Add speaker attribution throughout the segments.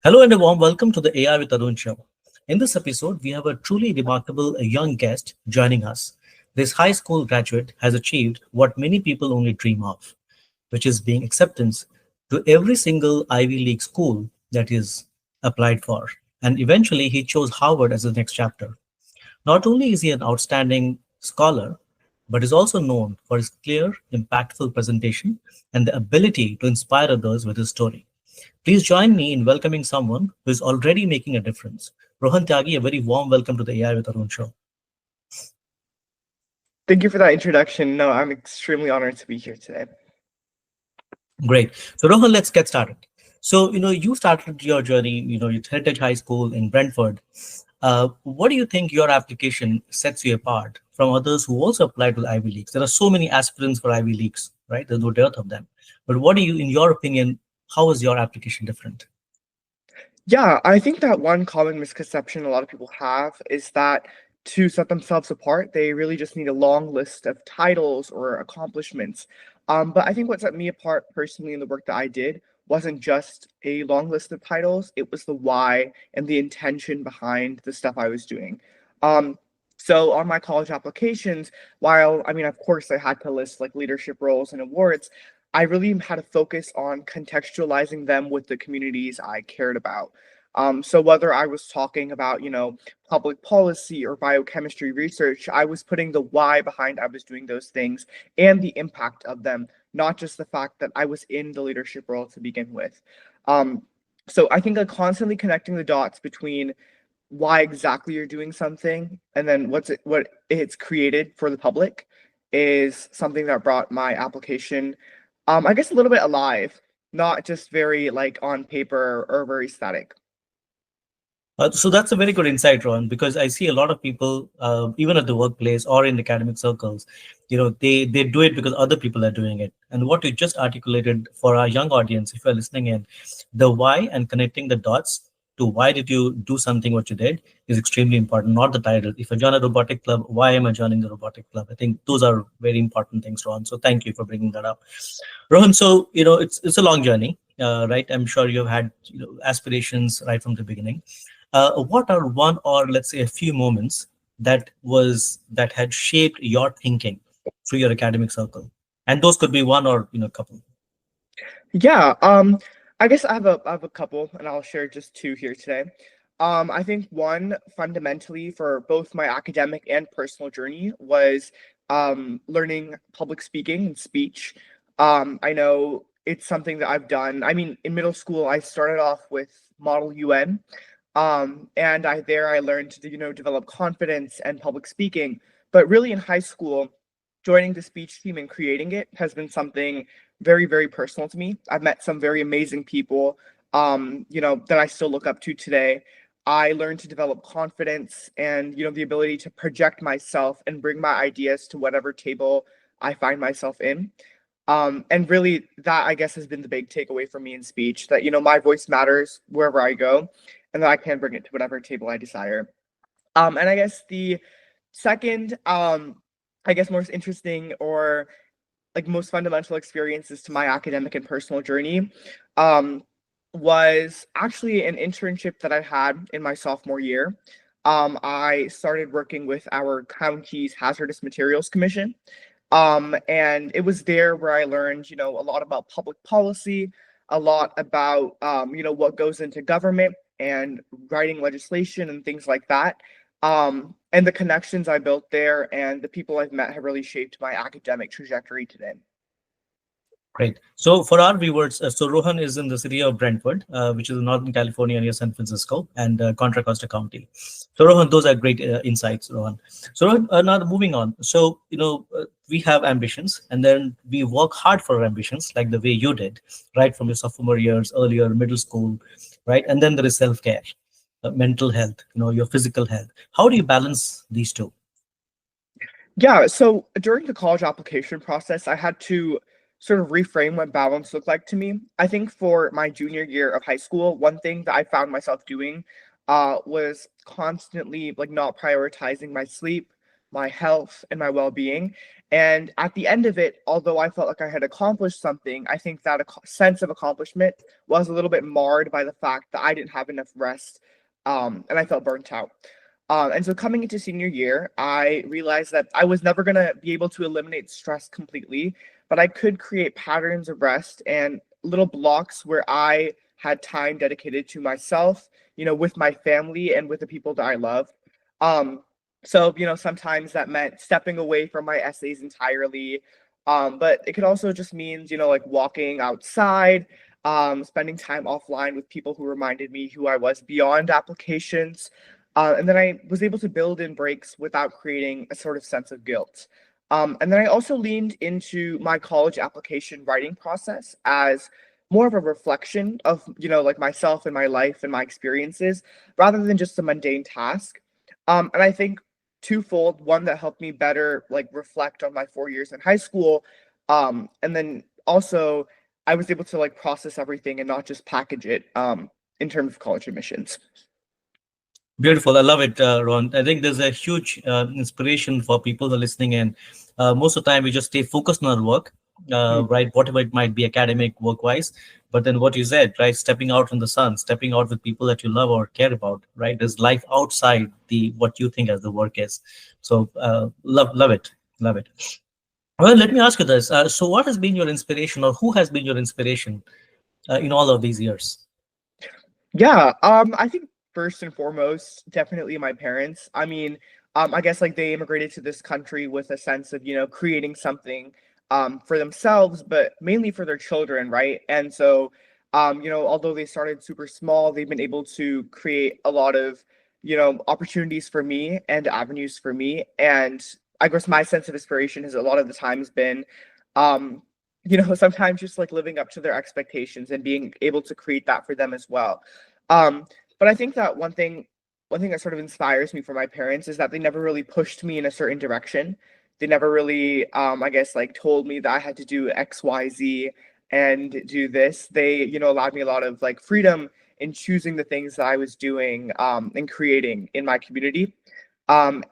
Speaker 1: Hello and a warm welcome to the AI with Arun Show. In this episode, we have a truly remarkable young guest joining us. This high school graduate has achieved what many people only dream of, which is being acceptance to every single Ivy League school that is applied for. And eventually, he chose Harvard as the next chapter. Not only is he an outstanding scholar, but is also known for his clear, impactful presentation and the ability to inspire others with his story. Please join me in welcoming someone who is already making a difference. Rohan Tyagi, a very warm welcome to the AI with Arun show.
Speaker 2: Thank you for that introduction. No, I'm extremely honored to be here today.
Speaker 1: Great. So Rohan, let's get started. So, you started your journey, you Heritage High School in Brentford. What do you think your application sets you apart from others who also applied to the Ivy Leagues? There are so many aspirants for Ivy Leagues, right? There's no dearth of them. But what do you, in your opinion, how is your application different?
Speaker 2: Yeah, I think that one common misconception a lot of people have is that to set themselves apart, they really just need a long list of titles or accomplishments. But I think what set me apart personally in the work that I did wasn't just a long list of titles, it was the why and the intention behind the stuff I was doing. Um, so on my college applications, while I mean, of course, I had to list like leadership roles and awards, I really had to focus on contextualizing them with the communities I cared about. So whether I was talking about, public policy or biochemistry research, I was putting the why behind I was doing those things and the impact of them, not just the fact that I was in the leadership role to begin with. Um, so I think that constantly connecting the dots between why exactly you're doing something and then what it's created for the public is something that brought my application I guess a little bit alive, not just very like on paper or very static.
Speaker 1: So that's a very good insight, Ron, because I see a lot of people, even at the workplace or in academic circles, they do it because other people are doing it. And what you just articulated for our young audience, if you're listening in, the why and connecting the dots to why did you do something what you did is extremely important, not the title. If I join a robotic club, why am I joining the robotic club? I think those are very important things, Ron. So thank you for bringing that up. Rohan, so it's a long journey, right? I'm sure you've had aspirations right from the beginning. What are one or let's say a few moments that had shaped your thinking through your academic circle? And those could be one or couple.
Speaker 2: Yeah, I guess I have a couple, and I'll share just two here today. I think one fundamentally for both my academic and personal journey was learning public speaking and speech. I know it's something that I've done. I mean, in middle school, I started off with Model UN, and I learned to develop confidence and public speaking. But really in high school, joining the speech team and creating it has been something very, very personal to me. I've met some very amazing people, that I still look up to today. I learned to develop confidence and the ability to project myself and bring my ideas to whatever table I find myself in. And really, that I guess has been the big takeaway for me in speech, that my voice matters wherever I go, and that I can bring it to whatever table I desire. And I guess the second, I guess most interesting or like most fundamental experiences to my academic and personal journey, um, was actually an internship that I had in my sophomore year. I started working with our county's hazardous materials commission. And it was there where I learned, a lot about public policy, a lot about, what goes into government and writing legislation and things like that. And the connections I built there and the people I've met have really shaped my academic trajectory today.
Speaker 1: Great. So for our viewers, so Rohan is in the city of Brentford, which is in Northern California near San Francisco and Contra Costa County. So Rohan, those are great insights, Rohan. So Rohan, now moving on. So, we have ambitions and then we work hard for our ambitions like the way you did, right? From your sophomore years, earlier, middle school, right? And then there is self-care, mental health, your physical health. How do you balance these two?
Speaker 2: Yeah, so during the college application process, I had to sort of reframe what balance looked like to me. I think for my junior year of high school, one thing that I found myself doing was constantly like not prioritizing my sleep, my health, and my well-being. And at the end of it, although I felt like I had accomplished something, I think that sense of accomplishment was a little bit marred by the fact that I didn't have enough rest, and I felt burnt out. And so coming into senior year, I realized that I was never going to be able to eliminate stress completely, but I could create patterns of rest and little blocks where I had time dedicated to myself, with my family and with the people that I love. Um, so, sometimes that meant stepping away from my essays entirely. But it could also just means, like walking outside, spending time offline with people who reminded me who I was beyond applications. And then I was able to build in breaks without creating a sort of sense of guilt. And then I also leaned into my college application writing process as more of a reflection of, like myself and my life and my experiences rather than just a mundane task. And I think twofold, one that helped me better like reflect on my 4 years in high school. And then also I was able to like process everything and not just package it in terms of college admissions.
Speaker 1: Beautiful. I love it, Ron. I think there's a huge inspiration for people that are listening in. Most of the time, we just stay focused on our work,
Speaker 2: Mm,
Speaker 1: right? Whatever it might be, academic, work-wise. But then what you said, right? Stepping out in the sun, stepping out with people that you love or care about, right? There's life outside the what you think as the work is. So love it, love it. Well, let me ask you this. So what has been your inspiration, or who has been your inspiration in all of these years?
Speaker 2: Yeah, I think first and foremost, definitely my parents. I mean, I guess like they immigrated to this country with a sense of, creating something for themselves, but mainly for their children, right? And so, although they started super small, they've been able to create a lot of, opportunities for me and avenues for me. And I guess my sense of inspiration has a lot of the times been um, sometimes just like living up to their expectations and being able to create that for them as well. Um, but I think that one thing that sort of inspires me from my parents is that they never really pushed me in a certain direction. They never really, I guess, like told me that I had to do X, Y, Z and do this. They, allowed me a lot of like freedom in choosing the things that I was doing and creating in my community. And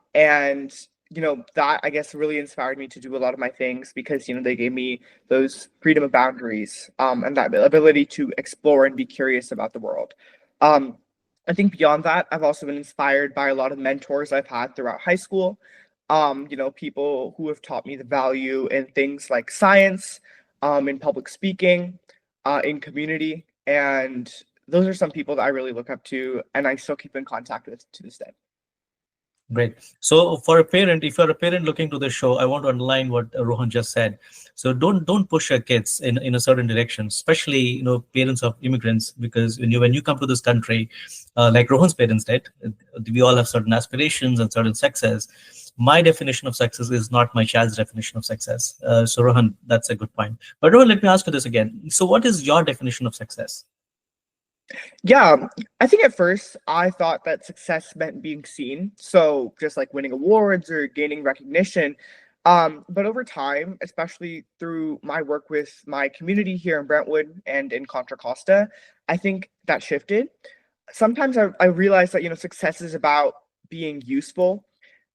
Speaker 2: that I guess really inspired me to do a lot of my things because they gave me those freedom of boundaries and that ability to explore and be curious about the world. Um, I think beyond that, I've also been inspired by a lot of mentors I've had throughout high school. People who have taught me the value in things like science, in public speaking, in community, and those are some people that I really look up to, and I still keep in contact with to this day.
Speaker 1: Great. So for a parent, if you're a parent looking to the show, I want to underline what Rohan just said. So don't push your kids in a certain direction, especially parents of immigrants, because when you come to this country, like Rohan's parents did, we all have certain aspirations and certain success. My definition of success is not my child's definition of success. So Rohan, that's a good point. But Rohan, let me ask you this again. So what is your definition of success?
Speaker 2: Yeah, I think at first I thought that success meant being seen. So just like winning awards or gaining recognition. But over time, especially through my work with my community here in Brentwood and in Contra Costa, I think that shifted. Sometimes I realized that, success is about being useful.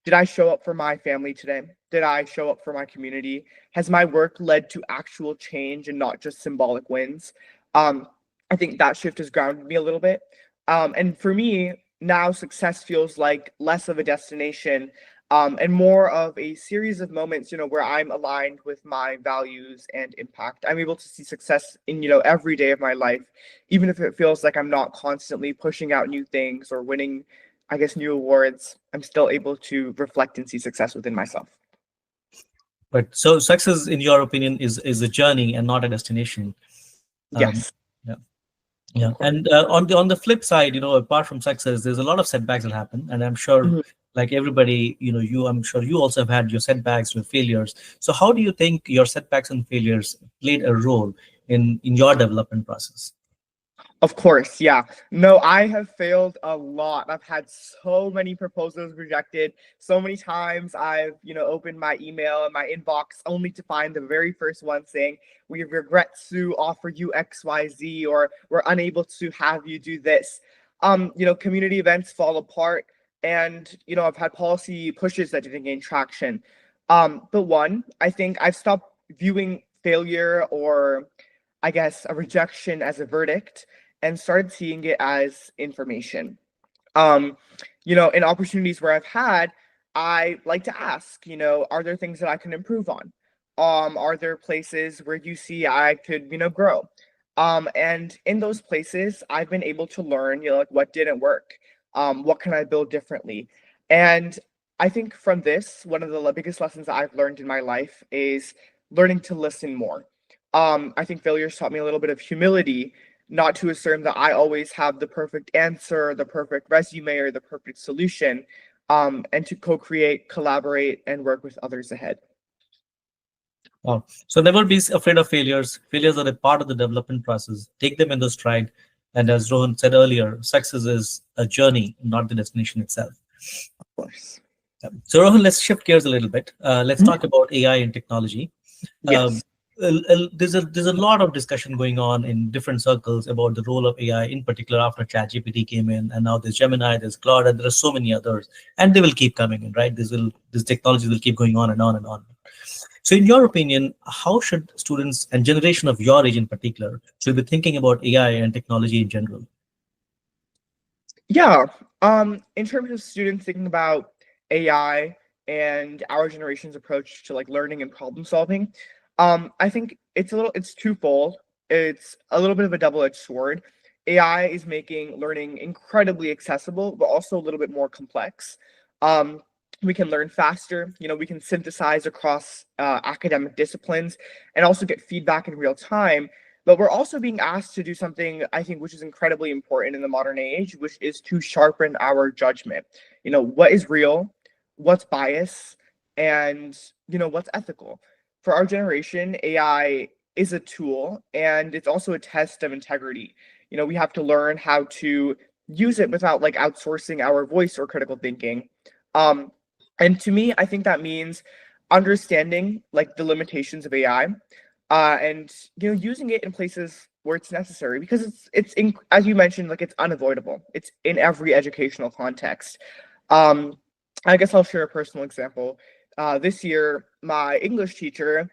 Speaker 2: Did I show up for my family today? Did I show up for my community? Has my work led to actual change and not just symbolic wins? Um, I think that shift has grounded me a little bit. And for me, now success feels like less of a destination and more of a series of moments, where I'm aligned with my values and impact. I'm able to see success in, every day of my life, even if it feels like I'm not constantly pushing out new things or winning, I guess, new awards. I'm still able to reflect and see success within myself.
Speaker 1: But so success, in your opinion, is a journey and not a destination. Um,
Speaker 2: Yes,
Speaker 1: yeah. Yeah,
Speaker 2: of course.
Speaker 1: and on the flip side, apart from success, there's a lot of setbacks that happen, and I'm sure,
Speaker 2: Mhm.
Speaker 1: like everybody, I'm sure you also have had your setbacks, your failures. So, how do you think your setbacks and failures played a role in your development process?
Speaker 2: Of course, yeah. No, I have failed a lot. I've had so many proposals rejected. So many times I've, opened my email and my inbox only to find the very first one saying, "We regret to offer you XYZ," or "We're unable to have you do this." Community events fall apart. and I've had policy pushes that didn't gain traction. But one, I think I've stopped viewing failure, or I guess a rejection, as a verdict, and started seeing it as information. Um, in opportunities where I've had, I like to ask, are there things that I can improve on? Are there places where you see I could, grow? And in those places, I've been able to learn, like, what didn't work. What can I build differently? And I think from this, one of the biggest lessons that I've learned in my life is learning to listen more. I think failures taught me a little bit of humility, not to assume that I always have the perfect answer, the perfect resume, or the perfect solution, and to co-create, collaborate, and work with others ahead.
Speaker 1: Wow. So never be afraid of failures. Failures are a part of the development process. Take them in the stride. And as Rohan said earlier, success is a journey, not the destination itself.
Speaker 2: Of course.
Speaker 1: So Rohan, let's shift gears a little bit. Let's talk about AI and technology. Um,
Speaker 2: Yes.
Speaker 1: there's a lot of discussion going on in different circles about the role of AI, in particular after ChatGPT came in, and now there's Gemini, there's Claude, and there are so many others, and they will keep coming in, right? This technology will keep going on and on and on. So, in your opinion, how should students and generation of your age in particular should be thinking about AI and technology in general?
Speaker 2: Yeah. In terms of students thinking about AI and our generation's approach to, like, learning and problem solving, I think it's twofold. It's a little bit of a double-edged sword. AI is making learning incredibly accessible, but also a little bit more complex. Um, we can learn faster. We can synthesize across academic disciplines and also get feedback in real time. But we're also being asked to do something, I think, which is incredibly important in the modern age, which is to sharpen our judgment. What is real, what's bias, and what's ethical. For our generation, AI is a tool, and it's also a test of integrity. We have to learn how to use it without, like, outsourcing our voice or critical thinking. Um, and to me, I think that means understanding, like, the limitations of AI, and using it in places where it's necessary, because as you mentioned, like, it's unavoidable. It's in every educational context. Um, I guess I'll share a personal example. This year, my English teacher,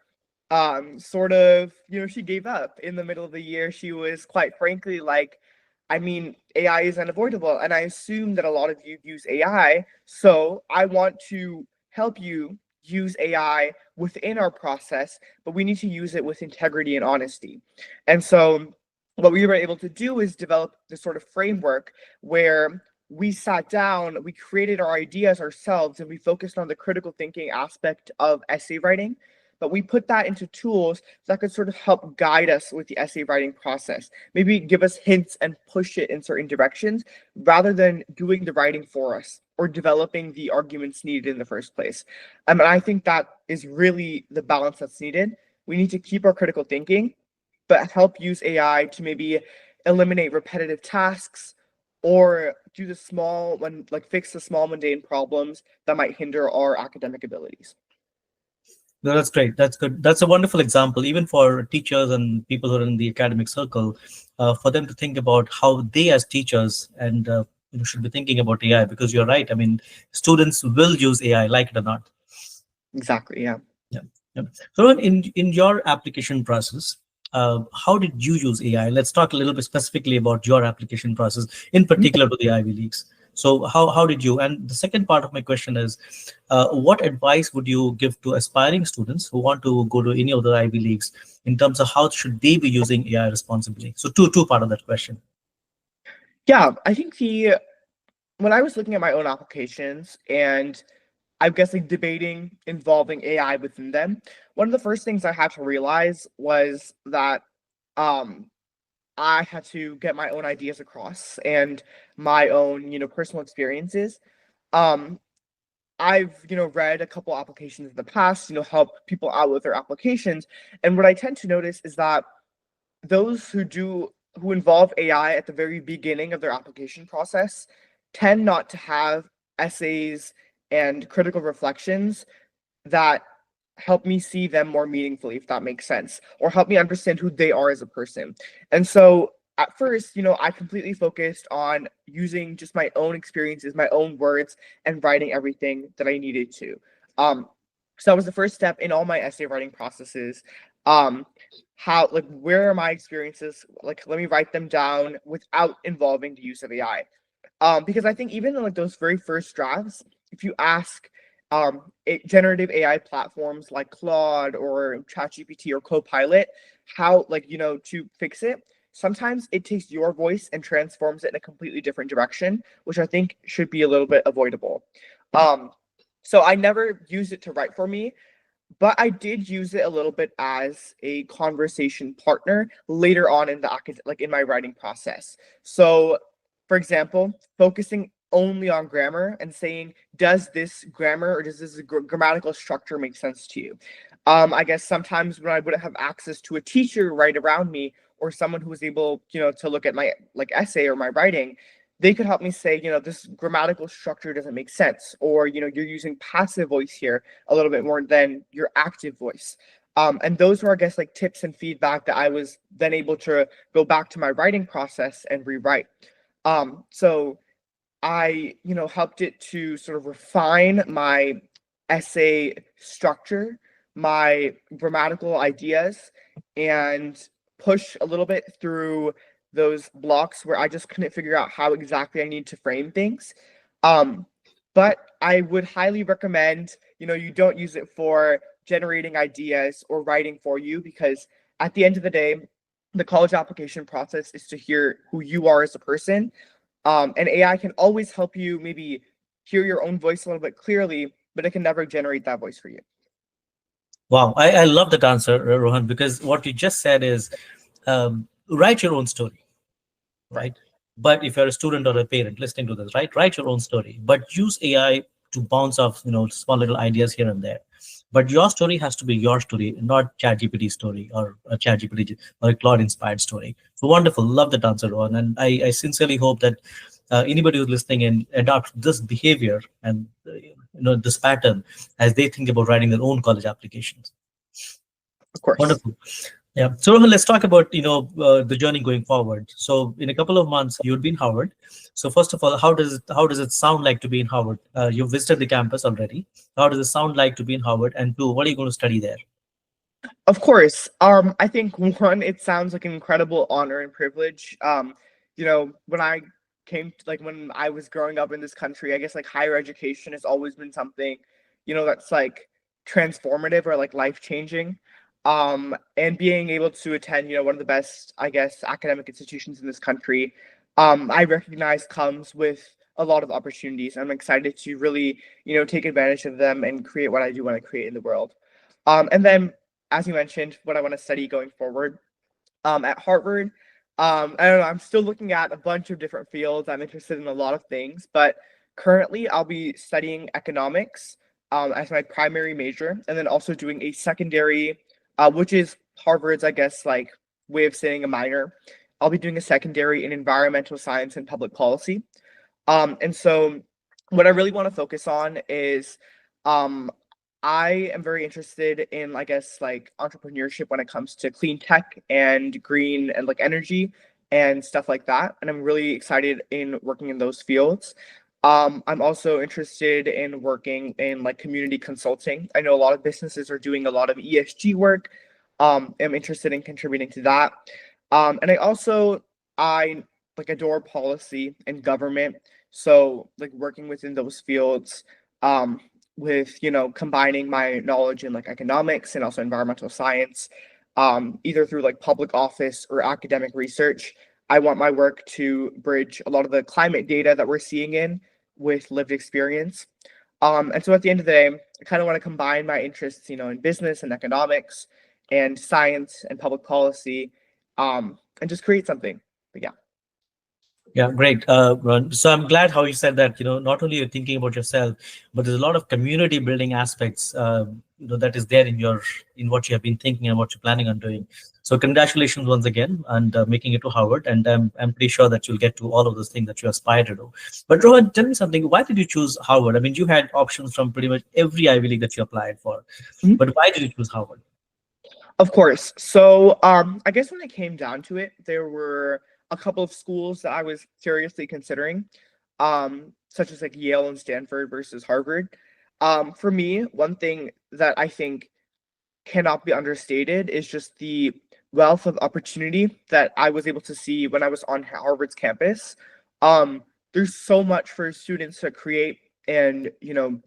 Speaker 2: sort of, she gave up in the middle of the year. She was, quite frankly, like, I mean, AI is unavoidable, and I assume that a lot of you use AI, so I want to help you use AI within our process, but we need to use it with integrity and honesty. And so what we were able to do is develop this sort of framework where we sat down, we created our ideas ourselves, and we focused on the critical thinking aspect of essay writing. But we put that into tools that could sort of help guide us with the essay writing process, maybe give us hints and push it in certain directions, rather than doing the writing for us or developing the arguments needed in the first place. And I think that is really the balance that's needed. We need to keep our critical thinking, but help use AI to maybe eliminate repetitive tasks, or do the small, when like fix the small mundane problems that might hinder our academic abilities.
Speaker 1: No, that's great. That's good. That's a wonderful example, even for teachers and people who are in the academic circle, for them to think about how they, as teachers, and should be thinking about AI. Because you're right. I mean, students will use AI, like it or not.
Speaker 2: Exactly. Yeah.
Speaker 1: Yeah. Yeah. So, in your application process, how did you use AI? Let's talk a little bit specifically about your application process, in particular to the Ivy Leagues. So, how did you? And the second part of my question is, what advice would you give to aspiring students who want to go to any of the Ivy Leagues in terms of how should they be using AI responsibly? So, two part of that question.
Speaker 2: Yeah. I think when I was looking at my own applications, and I'm guessing debating involving AI within them, one of the first things I had to realize was that um, I had to get my own ideas across and my own, personal experiences. Um, I've, read a couple applications in the past, help people out with their applications. And what I tend to notice is that those who involve AI at the very beginning of their application process tend not to have essays and critical reflections that help me see them more meaningfully, if that makes sense, or help me understand who they are as a person. And so at first, I completely focused on using just my own experiences, my own words, and writing everything that I needed to. Um, so that was the first step in all my essay writing processes. Um, how, like, where are my experiences? Like, let me write them down without involving the use of AI. Because I think even in like those very first drafts, if you ask generative AI platforms like Claude or ChatGPT or Copilot how, like, to fix it, sometimes it takes your voice and transforms it in a completely different direction, which I think should be a little bit avoidable. Um, so I never used it to write for me, but I did use it a little bit as a conversation partner later on in the like in my writing process. So, for example, focusing only on grammar and saying, does this grammar or does this grammatical structure make sense to you? I guess sometimes when I wouldn't have access to a teacher right around me or someone who was able, to look at my like essay or my writing, they could help me say, this grammatical structure doesn't make sense, or you're using passive voice here a little bit more than your active voice. And those were, I guess, like tips and feedback that I was then able to go back to my writing process and rewrite. So I, helped it to sort of refine my essay structure, my grammatical ideas, and push a little bit through those blocks where I just couldn't figure out how exactly I need to frame things. Um, but I would highly recommend, you don't use it for generating ideas or writing for you, because at the end of the day, the college application process is to hear who you are as a person. And AI can always help you maybe hear your own voice a little bit clearly, but it can never generate that voice for you.
Speaker 1: Wow, I love that answer, Rohan, because what you just said is write your own story,
Speaker 2: Right.
Speaker 1: right? But if you're a student or a parent listening to this, right, write your own story, but use AI to bounce off, small little ideas here and there. But your story has to be your story, not ChatGPT story or a ChatGPT or a Claude inspired story. So wonderful, love that answer, Rohan, and I sincerely hope that anybody who's listening and adopts this behavior and this pattern as they think about writing their own college applications.
Speaker 2: Of course.
Speaker 1: Wonderful. Yeah. So Rohan, let's talk about the journey going forward. So in a couple of months, you'll be in Harvard. So first of all, how does it sound like to be in Harvard? You've visited the campus already. How does it sound like to be in Harvard? And two, what are you going to study there?
Speaker 2: Of course. I think one, it sounds like an incredible honor and privilege. When I like when I was growing up in this country, I guess like higher education has always been something, that's like transformative or like life changing. And being able to attend, one of the best, I guess, academic institutions in this country, I recognize comes with a lot of opportunities. I'm excited to really, take advantage of them and create what I do want to create in the world. And then, as you mentioned, what I want to study going forward at Harvard. I don't know. I'm still looking at a bunch of different fields. I'm interested in a lot of things, but currently I'll be studying economics as my primary major, and then also doing a secondary, which is Harvard's, I guess, like way of saying a minor. I'll be doing a secondary in environmental science and public policy. And so, what I really want to focus on is um, I am very interested in, I guess, like entrepreneurship when it comes to clean tech and green and like energy and stuff like that. And I'm really excited in working in those fields. I'm also interested in working in like community consulting. I know a lot of businesses are doing a lot of ESG work. I'm interested in contributing to that. And I like adore policy and government. So like working within those fields. With combining my knowledge in like economics and also environmental science, either through like public office or academic research. I want my work to bridge a lot of the climate data that we're seeing in with lived experience. And so at the end of the day, I kind of want to combine my interests, in business and economics and science and public policy, and just create something. But yeah.
Speaker 1: Yeah, great. Ron. So I'm glad how you said that, not only you're thinking about yourself, but there's a lot of community building aspects, that is there in what you have been thinking and what you're planning on doing. So congratulations once again and making it to Harvard. And I'm pretty sure that you'll get to all of those things that you aspire to do. But Rohan, tell me something. Why did you choose Harvard? I mean, you had options from pretty much every Ivy League that you applied for,
Speaker 2: Mhm.
Speaker 1: but why did you choose Harvard?
Speaker 2: Of course. So I guess when it came down to it, there were a couple of schools that I was seriously considering, such as like Yale and Stanford versus Harvard. For me, one thing that I think cannot be understated is just the wealth of opportunity that I was able to see when I was on Harvard's campus. There's so much for students to create and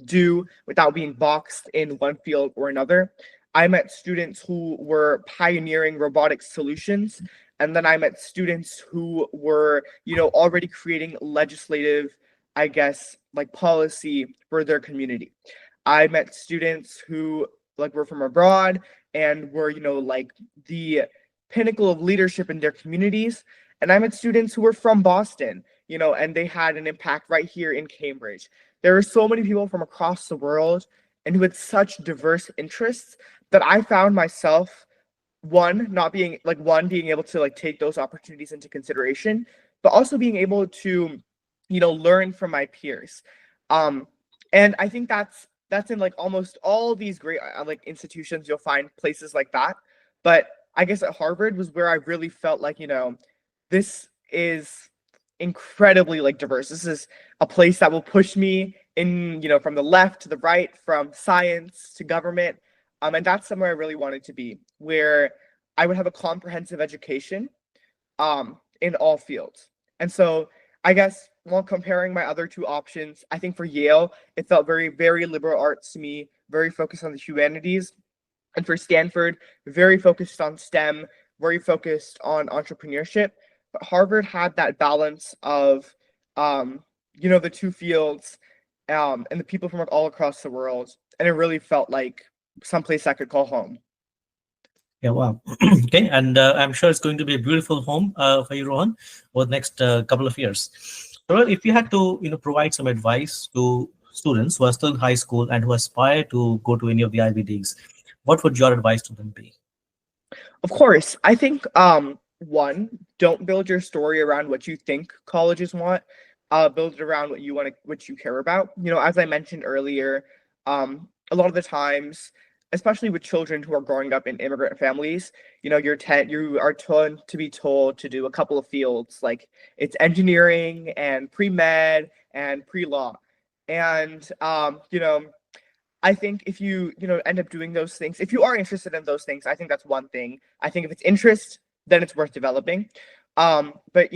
Speaker 2: do without being boxed in one field or another. I met students who were pioneering robotic solutions, and then I met students who were already creating legislative, I guess, like policy for their community. I met students who like were from abroad and were like the pinnacle of leadership in their communities, and I met students who were from Boston, and they had an impact right here in Cambridge. There are so many people from across the world and who had such diverse interests that I found myself being able to like take those opportunities into consideration, but also being able to learn from my peers. um and I think that's in like almost all these great like institutions. You'll find places like that, but I guess at Harvard was where I really felt like this is incredibly like diverse. This is a place that will push me in, from the left to the right, from science to government. And that's somewhere I really wanted to be, where I would have a comprehensive education in all fields. And so I guess while comparing my other two options, I think for Yale, it felt very, very liberal arts to me, very focused on the humanities. And for Stanford, very focused on STEM, very focused on entrepreneurship. But Harvard had that balance of, the two fields, and the people from all across the world. And it really felt like someplace I could call home.
Speaker 1: Yeah, wow. Okay, and I'm sure it's going to be a beautiful home for you, Rohan, over the next couple of years. So, well, if you had to, provide some advice to students who are still in high school and who aspire to go to any of the Ivy Leagues, what would your advice to them be?
Speaker 2: Of course, I think one, don't build your story around what you think colleges want. Build it around what you want to, what you care about. As I mentioned earlier, a lot of the times, especially with children who are growing up in immigrant families, you are told to be told to do a couple of fields, like it's engineering and pre-med and pre-law. And I think if you end up doing those things, if you are interested in those things, I think that's one thing. I think if it's interest, then it's worth developing. But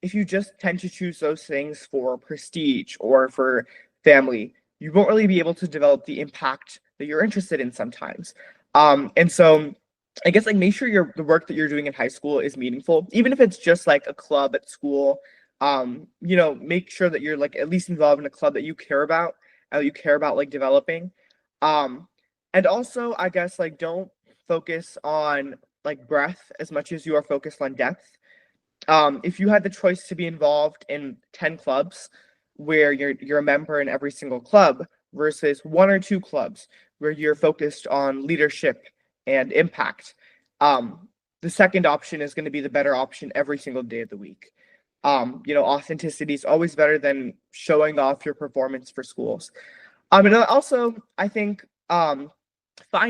Speaker 2: if you just tend to choose those things for prestige or for family, you won't really be able to develop the impact that you're interested in sometimes. And so I guess like make sure the work that you're doing in high school is meaningful, even if it's just like a club at school. Make sure that you're like at least involved in a club that you care about, like developing. And also I guess like don't focus on like breadth as much as you are focused on depth. If you had the choice to be involved in 10 clubs where you're a member in every single club versus one or two clubs where you're focused on leadership and impact, the second option is going to be the better option every single day of the week. Authenticity is always better than showing off your performance for schools. And also, I think find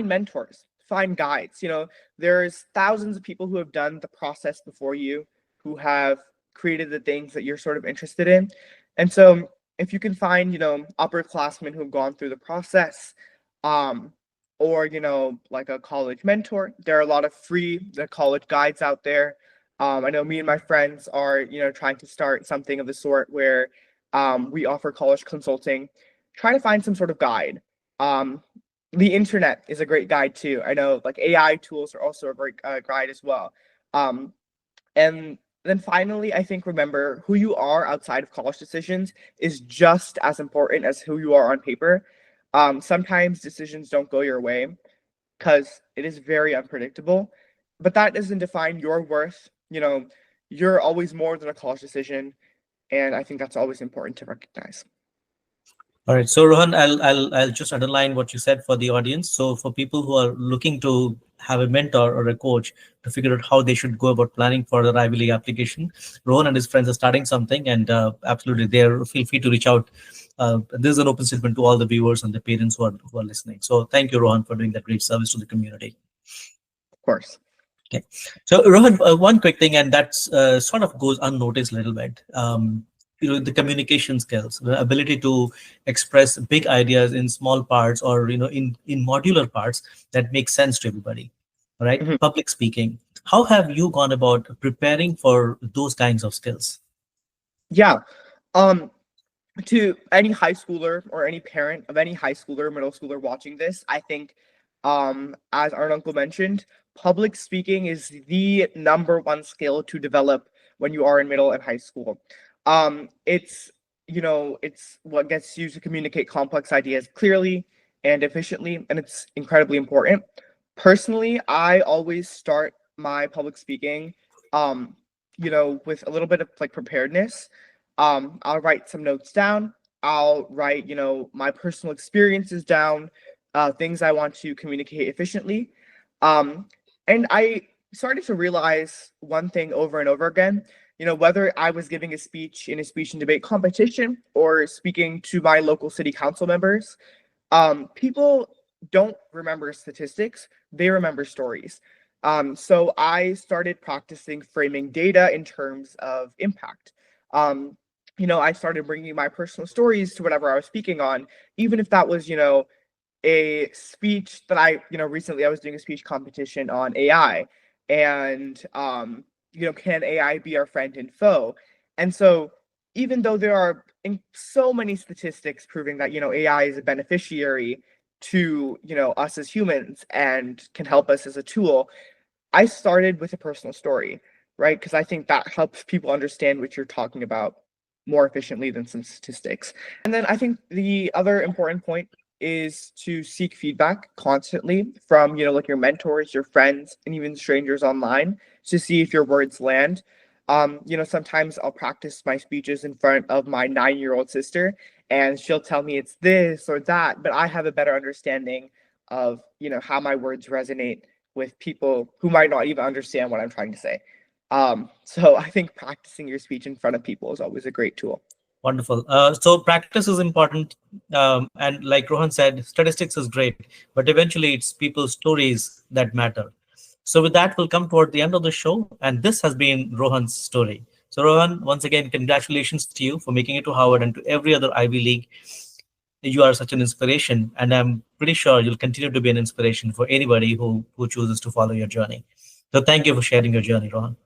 Speaker 2: mentors, find guides. There's thousands of people who have done the process before you, who have created the things that you're sort of interested in. And so if you can find, upperclassmen who've gone through the process, or, like a college mentor, there are a lot of free college guides out there. I know me and my friends are, trying to start something of the sort where we offer college consulting. Try to find some sort of guide. The internet is a great guide too. I know like AI tools are also a great guide as well. And then finally, I think remember who you are outside of college decisions is just as important as who you are on paper. Sometimes decisions don't go your way because it is very unpredictable, but that doesn't define your worth. You're always more than a college decision, and I think that's always important to recognize.
Speaker 1: All right. So Rohan, I'll just underline what you said for the audience. So for people who are looking to have a mentor or a coach to figure out how they should go about planning for the Ivy League application, Rohan and his friends are starting something, and absolutely, there feel free to reach out. This is an open statement to all the viewers and the parents who are listening. So thank you, Rohan, for doing that great service to the community.
Speaker 2: Of course.
Speaker 1: Okay. So, Rohan, one quick thing, and that's sort of goes unnoticed a little bit. The communication skills, the ability to express big ideas in small parts, or in modular parts that make sense to everybody. All right.
Speaker 2: Mhm.
Speaker 1: Public speaking. How have you gone about preparing for those kinds of skills?
Speaker 2: Yeah. Um, to any high schooler or any parent of any high schooler, middle schooler watching this, I think, as our uncle mentioned, public speaking is the number one skill to develop when you are in middle and high school. It's it's what gets you to communicate complex ideas clearly and efficiently, and it's incredibly important. Personally, I always start my public speaking, um, with a little bit of like preparedness. I'll write some notes down. I'll write, my personal experiences down, things I want to communicate efficiently. Um, and I started to realize one thing over and over again, whether I was giving a speech in a speech and debate competition or speaking to my local city council members, people don't remember statistics, they remember stories. So I started practicing framing data in terms of impact. Um, I started bringing my personal stories to whatever I was speaking on, even if that was, a speech that recently I was doing a speech competition on AI, and can AI be our friend and foe? And so, even though there are so many statistics proving that AI is a beneficiary to us as humans and can help us as a tool, I started with a personal story, right? Because I think that helps people understand what you're talking about more efficiently than some statistics. And then I think the other important point is to seek feedback constantly from, like your mentors, your friends, and even strangers online to see if your words land. Sometimes I'll practice my speeches in front of my 9-year-old sister, and she'll tell me it's this or that, but I have a better understanding of, how my words resonate with people who might not even understand what I'm trying to say. So I think practicing your speech in front of people is always a great tool.
Speaker 1: Wonderful. So practice is important, and like Rohan said, statistics is great, but eventually it's people's stories that matter. So with that, we'll come toward the end of the show, and this has been Rohan's story. So Rohan, once again, congratulations to you for making it to Howard and to every other Ivy League. You are such an inspiration, and I'm pretty sure you'll continue to be an inspiration for anybody who chooses to follow your journey. So thank you for sharing your journey, Rohan.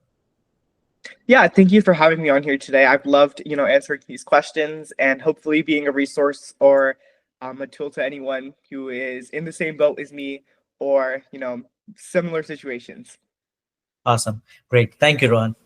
Speaker 2: Yeah, thank you for having me on here today. I've loved, answering these questions and hopefully being a resource or a tool to anyone who is in the same boat as me or, similar situations.
Speaker 1: Awesome. Great. Thank you, Rohan.